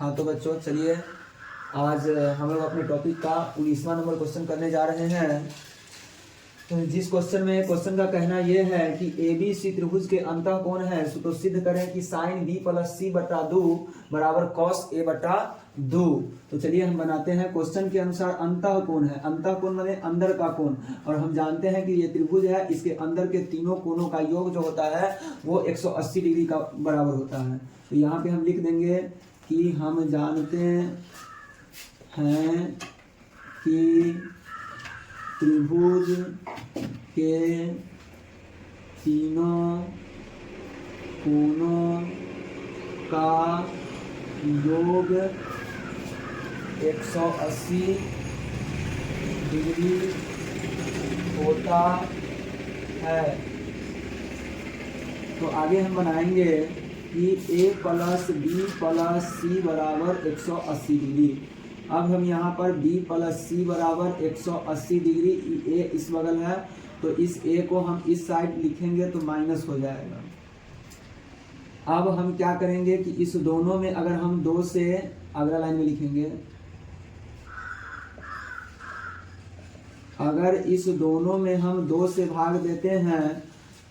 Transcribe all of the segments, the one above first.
हाँ तो बच्चों चलिए आज हम लोग अपने टॉपिक का 19वां नंबर क्वेश्चन करने जा रहे हैं। तो जिस क्वेश्चन का कहना यह है कि ABC त्रिभुज के अंतः कोण है, तो सिद्ध करें कि साइन B प्लस C बटा 2 बराबर कॉस A बटा 2। तो चलिए हम बनाते हैं। क्वेश्चन के अनुसार अंतः कोण है, अंतः कोण माने अंदर का कोण, और हम जानते हैं कि ये त्रिभुज है, इसके अंदर के तीनों कोणों का योग जो होता है वो 180 डिग्री का बराबर होता है। तो यहाँ पे हम लिख देंगे कि हम जानते हैं कि त्रिभुज के तीनों कोणों का योग 180 डिग्री होता है। तो आगे हम बनाएंगे कि A plus B plus C बराबर 180 डिग्री। अब हम यहाँ पर B प्लस C बराबर 180 डिग्री, A इस बगल है तो इस A को हम इस साइड लिखेंगे तो माइनस हो जाएगा। अब हम क्या करेंगे कि इस दोनों में अगर हम 2 से अगला लाइन में लिखेंगे, अगर इस दोनों में हम 2 से भाग देते हैं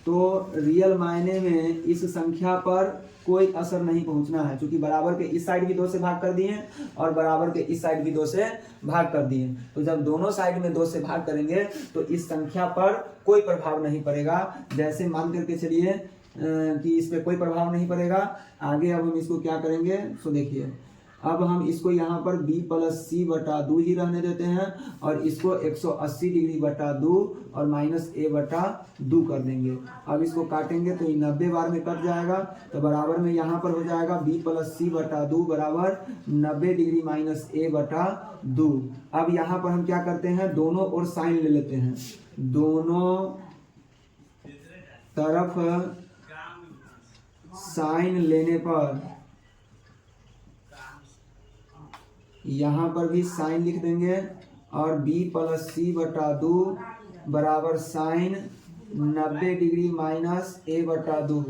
तो रियल मायने में इस संख्या पर कोई असर नहीं पहुंचना है, क्योंकि बराबर के इस साइड भी 2 से भाग कर दिए और बराबर के इस साइड भी 2 से भाग कर दिए। तो जब दोनों साइड में 2 से भाग करेंगे तो इस संख्या पर कोई प्रभाव नहीं पड़ेगा। जैसे मान करके चलिए कि इस पे कोई प्रभाव नहीं पड़ेगा। आगे अब हम इसको क्या करेंगे, सो देखिए अब हम इसको यहाँ पर B प्लस C बटा 2 ही रहने देते हैं और इसको 180 डिग्री बटा 2 और माइनस A बटा 2 कर देंगे। अब इसको काटेंगे तो ये 90 बार में कट जाएगा, तो बराबर में यहाँ पर हो जाएगा B प्लस C बटा 2 बराबर 90 डिग्री माइनस A बटा 2। अब यहाँ पर हम क्या करते हैं, दोनों ओर साइन ले लेते हैं। दोनों तरफ साइन लेने पर यहाँ पर भी साइन लिख देंगे और B प्लस C बटा 2 बराबर साइन 90 डिग्री माइनस A बटा 2,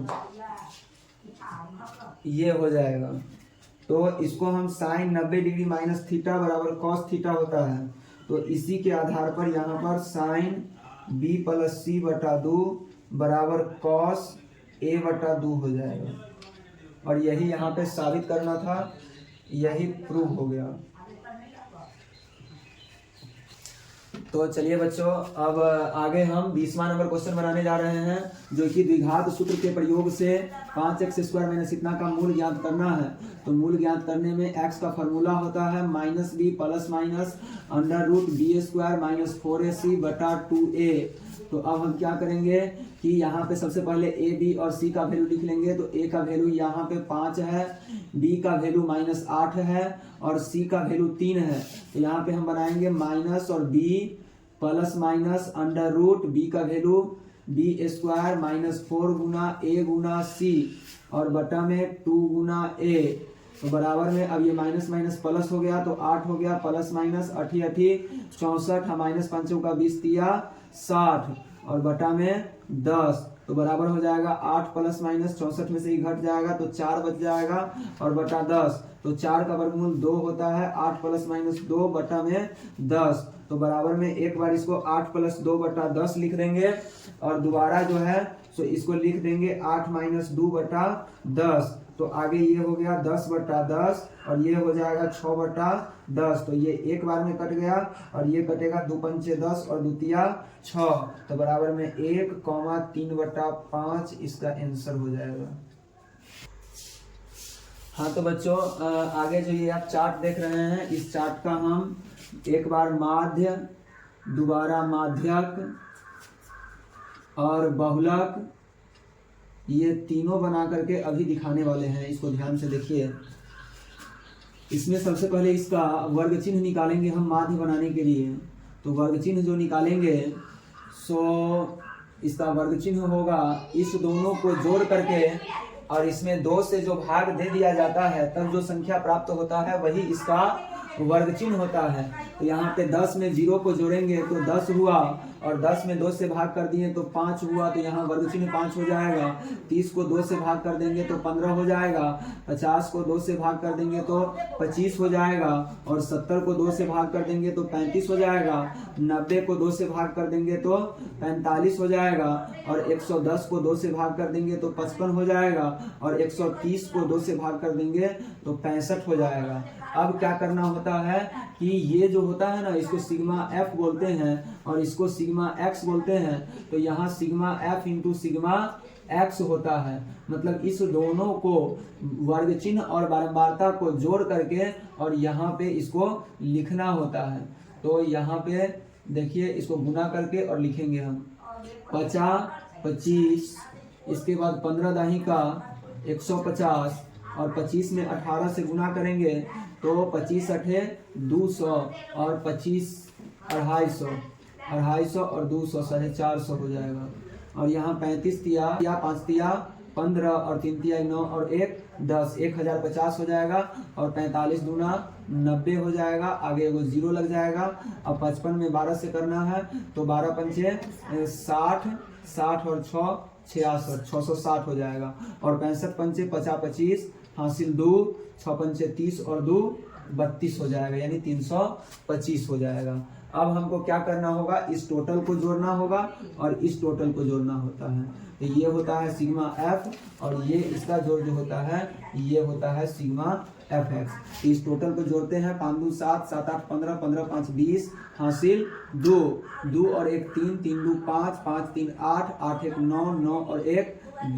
ये हो जाएगा। तो इसको हम साइन 90 डिग्री माइनस थीटा बराबर कॉस थीटा होता है, तो इसी के आधार पर यहाँ पर साइन B प्लस C बटा 2 बराबर कॉस A बटा 2 हो जाएगा। और यही यहाँ पे साबित करना था, यही प्रूव हो गया। तो चलिए बच्चों अब आगे हम 20वां नंबर क्वेश्चन बनाने जा रहे हैं, जो कि द्विघात सूत्र के प्रयोग से 5x² माइनस इतना का मूल ज्ञात करना है। तो मूल ज्ञात करने में x का फॉर्मूला होता है minus b plus minus under root b² minus 4ac बटा 2a। तो अब हम क्या करेंगे कि यहाँ पे सबसे पहले a, b और c का वैल्यू लिख लेंगे। तो a का वैल्यू यहाँ पे 5 है, b का वैल्यू माइनस 8 है और c का वैल्यू 3 है। तो यहाँ पे हम बनाएंगे माइनस और b plus minus under root b का वैल्यू b² माइनस 4 गुना a गुना c और बटा में 2 गुना a। तो बराबर में अब ये माइनस माइनस प्लस हो गया तो 8 हो गया, प्लस माइनस 8 64 माइनस 5 का 20 दिया 60 और बटा में 10। तो बराबर हो जाएगा 8 प्लस माइनस 64 में से ही घट जाएगा तो 4 बच जाएगा और बटा 10। तो 4 का वर्गमूल 2 होता है, 8 प्लस माइनस 2 बटा में 10। तो बराबर में एक बार इसको 8 प्लस 2 बटा 10 लिख देंगे और दोबारा जो है सो इसको लिख देंगे 8 माइनस 2 बटा 10। तो आगे ये हो गया 10 बटा 10 और ये हो जाएगा 6 बटा 10। तो ये एक बार में कट गया और ये कटेगा 2 पंचे 10 और द्वितीया 6। तो बराबर में 1, 3 बटा 5 इसका आंसर हो जाएगा। हाँ तो बच्चों आगे जो ये आप चार्ट देख रहे हैं, इस चार्ट का हम एक बार माध्य, दोबारा माध्यक और बहुलक ये तीनों बना करके अभी दिखाने वाले हैं। इसको ध्यान से देखिए। इसमें सबसे पहले इसका वर्ग चिन्ह निकालेंगे हम माध्य बनाने के लिए। तो वर्ग चिन्ह जो निकालेंगे सो इसका वर्ग चिन्ह होगा इस दोनों को जोड़ करके और इसमें 2 से जो भाग दे दिया जाता है तब जो संख्या प्राप्त होता है वही इसका वर्ग चिन्ह होता है। तो यहाँ पे 10 में 0 को जोड़ेंगे तो 10 हुआ, और 10 में 2 से भाग कर दिए तो 5 हुआ, तो यहाँ वर्ग चिन्ह 5 हो जाएगा। 30 को 2 से भाग कर देंगे तो 15 हो जाएगा। 50 को 2 से भाग कर देंगे तो 25 हो जाएगा, और 70 को 2 से भाग कर देंगे तो 35 हो जाएगा। 90 को 2 से भाग कर देंगे तो 45 हो जाएगा, और 110 को 2 से भाग कर देंगे तो 55 हो जाएगा, और 130 को 2 से भाग कर देंगे तो 65 हो जाएगा। अब क्या करना होता है कि ये जो होता है ना, इसको सिग्मा एफ बोलते हैं और इसको सिग्मा एक्स बोलते हैं। तो यहाँ sigma F into sigma x होता है, मतलब इस दोनों को वर्ग चिन्ह और बारंबारता को जोड़ करके और यहाँ पे इसको लिखना होता है। तो यहाँ पे देखिए, इसको गुना करके और लिखेंगे हम 50, 25, इसके बाद 15 दाही का 150, और 25 में 18 से गुना करेंगे तो 25 अठे 200, और 25 250 और 200 450 हो जाएगा। और यहाँ 35 तिया 5 तिया 15, और 3 तिया 9, और 1 10, 1050 हो जाएगा, और 45 दूना 90 हो जाएगा। आगे एगो 0 लग जाएगा। अब 55 में 12 से करना है तो 12 पंचे 60, 60 और 6 66, 660 हो जाएगा। और 65 पंचे 50 25 हासिल 2, 6 पंचे 30 और 2 32 हो जाएगा, यानी 325 हो जाएगा। अब हमको क्या करना होगा, इस टोटल को जोड़ना होगा और इस टोटल को जोड़ना होता है। तो ये होता है सिग्मा एफ, और ये इसका जोड़ जो होता है ये होता है सिग्मा एफ एक्स। इस टोटल को जोड़ते हैं। 5 2 7, 7 8 15, 15 5 20 हासिल 2, 2 और 1 3, 3 2 5, 5 3 8, 8 1 9, 9 और 1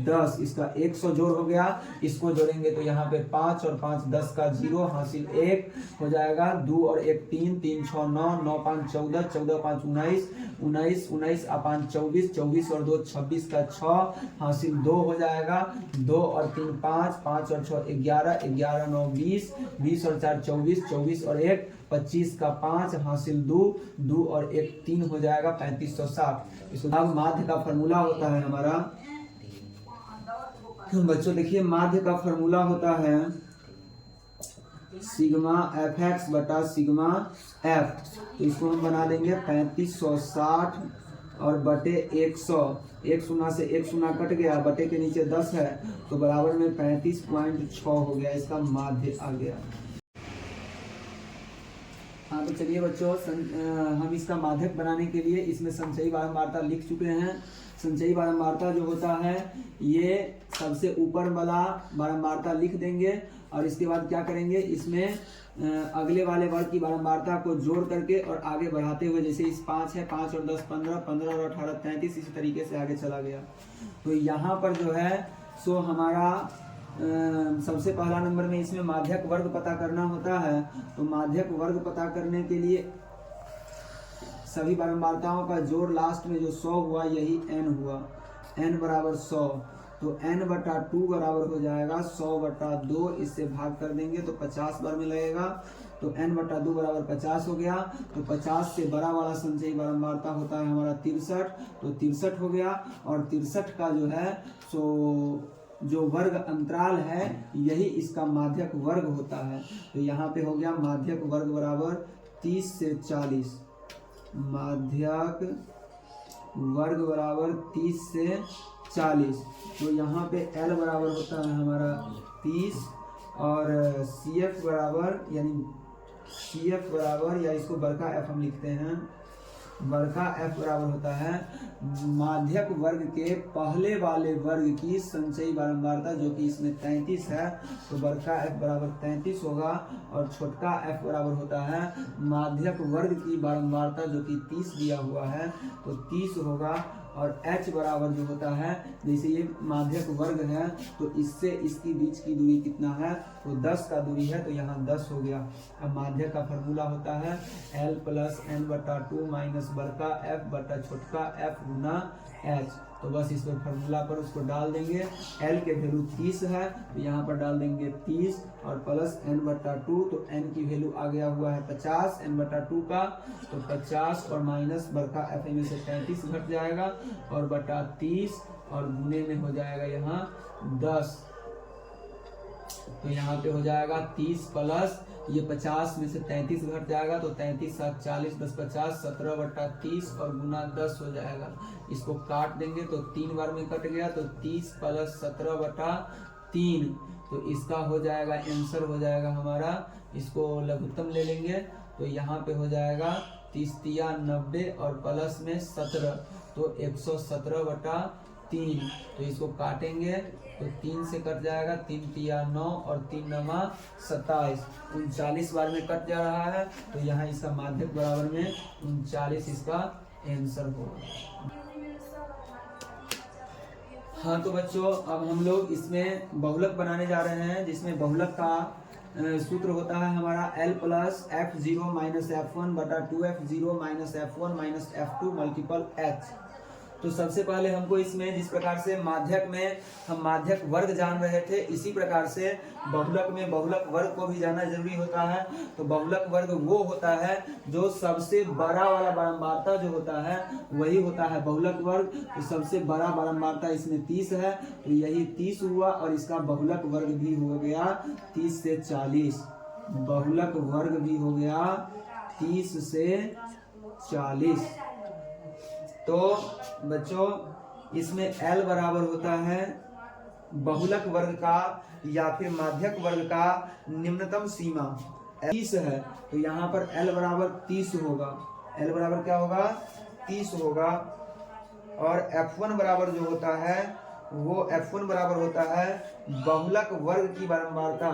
10, इसका 100 जोड़ हो गया। इसको जोड़ेंगे तो यहाँ पे 5 और 5 10 का 0 हासिल 1 हो जाएगा। 2 और 1 3, 3 6 9, 9 5 14, 14 5 19, 19 19 और 5 24, 24 और 2 26 का 6 हासिल 2 हो जाएगा। 2 और 3 5, 5 और 6 11, 11 9 20, 20 और 4 24, 24 और 1 25 का 5 हासिल 2, 2 और 1 3 हो जाएगा 3560। इसको अब माध्य का फॉर्मूला होता है हमारा। बच्चों देखिए, माध्य का फॉर्मूला होता है सिग्मा एफ एक्स बटा सिग्मा एफ। तो इसको हम बना देंगे 3560 और बटे 100। 1 शून्य से 1 शून्य कट गया, बटे के नीचे 10 है तो बराबर में 35.6 हो गया, इसका माध्य आ गया। हाँ, तो चलिए बच्चों, हम इसका माध्यक बनाने के लिए इसमें संचयी बारंबारता लिख चुके हैं। संचयी बारंबारता जो होता है ये सबसे ऊपर वाला बारंबारता लिख देंगे, और इसके बाद क्या करेंगे, इसमें अगले वाले वर्ग की बारंबारता को जोड़ करके और आगे बढ़ाते हुए, जैसे इस 5 है, 5 और 10 15, 15 और 18 33, इसी तरीके से आगे चला गया। तो यहाँ पर जो है सो हमारा सबसे पहला नंबर में इसमें माध्यक वर्ग पता करना होता है। तो माध्यक वर्ग पता करने के लिए सभी बारंबारताओं का जोड़ लास्ट में जो 100 हुआ यही n हुआ, n बराबर 100। तो n बटा 2 बराबर हो जाएगा 100 बटा 2, इससे भाग कर देंगे तो 50 बार में लगेगा। तो n बटा 2 बराबर 50 हो गया। तो 50 से बड़ा वाला संचयी बारंबारता होता है हमारा 63, तो 63 हो गया। और 63 का जो है सो जो वर्ग अंतराल है यही इसका माध्यक वर्ग होता है। तो यहाँ पे हो गया माध्यक वर्ग बराबर 30 से 40, माध्यक वर्ग बराबर 30 से 40। तो यहाँ पे L बराबर होता है हमारा 30, और CF बराबर, यानी CF बराबर, या इसको बड़का F हम लिखते हैं, बड़का F बराबर होता है माध्यक वर्ग के पहले वाले वर्ग की संचयी बारंबारता, जो कि इसमें 33 है। तो बड़का F बराबर 33 होगा, और छोटका F बराबर होता है माध्यक वर्ग की बारंबारता, जो कि 30 दिया हुआ है, तो 30 होगा। और h बराबर जो होता है, जैसे ये माध्यक वर्ग है तो इससे इसकी बीच की दूरी कितना है, तो 10 का दूरी है, तो यहाँ 10 हो गया। अब माध्यक का फॉर्मूला होता है L प्लस n बटा 2 माइनस बड़का F बटा छोटका F गुना h। तो बस इस पर फॉर्मूला पर उसको डाल देंगे। L के वैल्यू 30 है तो यहाँ पर डाल देंगे 30, और प्लस n बटा 2, तो n की वैल्यू आ गया हुआ है 50 n बटा 2 का, तो 50 और माइनस बड़का F में से 33 घट जाएगा, और बटा 30 और गुने में हो जाएगा यहाँ 10। तो यहाँ पे हो जाएगा 30 प्लस ये 50 में से 33 घट जाएगा तो 33 7 40 10 50 17/30 और गुना 10 हो जाएगा। इसको काट देंगे तो 3 बार में कट गया तो 30 प्लस 17/3 तो इसका हो जाएगा आंसर हो जाएगा हमारा। इसको लघुत्तम ले लेंगे तो यहाँ पे हो जाएगा 30 तिया 90 और प्लस में 17 तो 117/3 तो इसको काटेंगे तो 3 से कट जाएगा 3 तिया 9 और 3 नमा 27 39 बार में कट जा रहा है तो यहाँ इसका माध्यक बराबर में 39 इसका आंसर होगा। हाँ तो बच्चों अब हम लोग इसमें बहुलक बनाने जा रहे हैं जिसमें बहुलक का सूत्र होता है हमारा L plus F0 minus F1 बटा 2F0 minus F1 minus F2 multiple H। तो सबसे पहले हमको इसमें जिस प्रकार से माध्यक में हम माध्यक वर्ग जान रहे थे इसी प्रकार से बहुलक में बहुलक वर्ग को भी जानना जरूरी होता है। तो बहुलक वर्ग वो होता है जो सबसे बड़ा वाला बारंबारता जो होता है वही होता है बहुलक वर्ग। तो सबसे बड़ा बारंबारता इसमें 30 है तो यही 30 हुआ और इसका बहुलक वर्ग भी हो गया 30 से 40। बहुलक वर्ग भी हो गया 30 से 40। तो बच्चों इसमें L बराबर होता है बहुलक वर्ग का या फिर माध्यक वर्ग का निम्नतम सीमा 30 है तो यहाँ पर L बराबर 30 होगा। L बराबर क्या होगा 30 होगा। और F1 बराबर जो होता है वो F1 बराबर होता है बहुलक वर्ग की बारंबारता।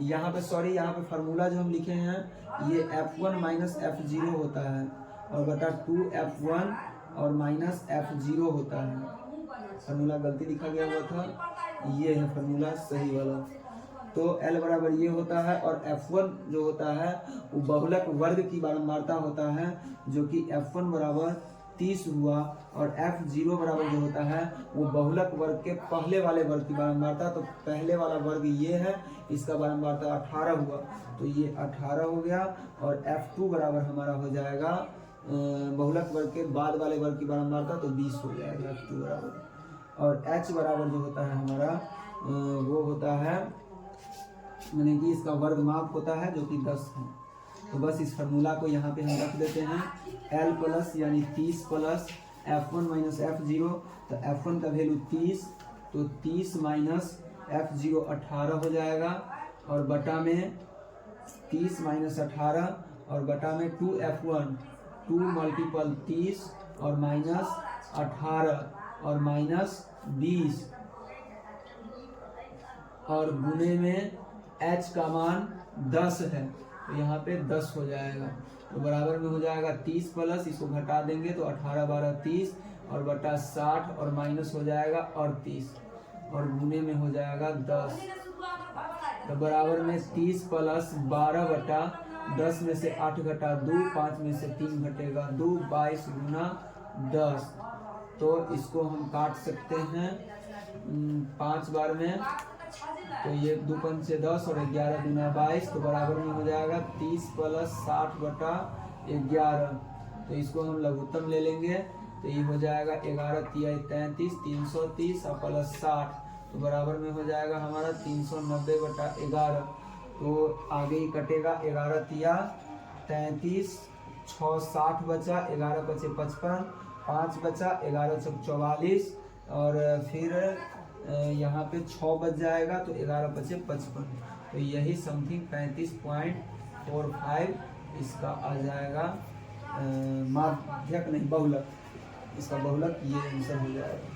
यहाँ पे यहाँ पे फार्मूला जो हम लिखे हैं ये F1 माइनस F0 होता है और बटा 2F1 और माइनस F0 होता है। फार्मूला गलती लिखा गया हुआ था, ये है फार्मूला सही वाला। तो L बराबर ये होता है और F1 जो होता है वो बहुलक वर्ग की बारंबारता होता है जो कि F1 बराबर 30 हुआ और F0 बराबर जो होता है वो बहुलक वर्ग के पहले वाले वर्ग की बारंबारता। तो पहले वाला वर्ग ये है इसका बारंबारता 18 हुआ तो ये 18 हो गया और F2 बराबर हमारा हो जाएगा बहुलक वर्ग के बाद वाले वर्ग की बारंबारता तो 20 हो जाएगा F2 बराबर। और H बराबर जो होता है हमारा वो होता है यानी कि इसका वर्ग माप होता है जो कि 10 है। तो बस इस फार्मूला को यहाँ पे हम रख देते हैं L प्लस यानी 30 प्लस F1 माइनस F0 तो F1 का वैल्यू 30 तो 30 माइनस F0 18 हो जाएगा और बटा में 30 माइनस 18 और बटा में 2F1 2 मल्टीपल 30 और माइनस 18 और माइनस 20 और गुने में H का मान 10 है तो यहाँ पे 10 हो जाएगा। तो बराबर में हो जाएगा 30 प्लस इसको घटा देंगे तो 18 12 30 और बटा 60 और माइनस हो जाएगा 38 और गुने में हो जाएगा 10। तो बराबर में 30 प्लस 12 बटा 10 में से 8 घटा 2 5 में से 3 घटेगा 2 22 गुना 10। तो इसको हम काट सकते हैं 5 बार में तो ये 2 5 से 10 और 11 गुना 22 तो बराबर में हो जाएगा 30 प्लस 60 बटा 11। तो इसको हम लघुत्तम ले लेंगे तो ये हो जाएगा 11 तिया 33 330 और प्लस 60 तो बराबर में हो जाएगा हमारा 390 बटा 11। तो आगे ही कटेगा 11 तिया 33 6 60 बचा 11 बचे 55 5 बचा 11 चौक 44 और फिर यहाँ पे 6 बच जाएगा तो 11 बचे 55। तो यही समथिंग 35.45 इसका आ जाएगा माध्यक नहीं बहुलक, इसका बहुलक ये आंसर हो जाएगा।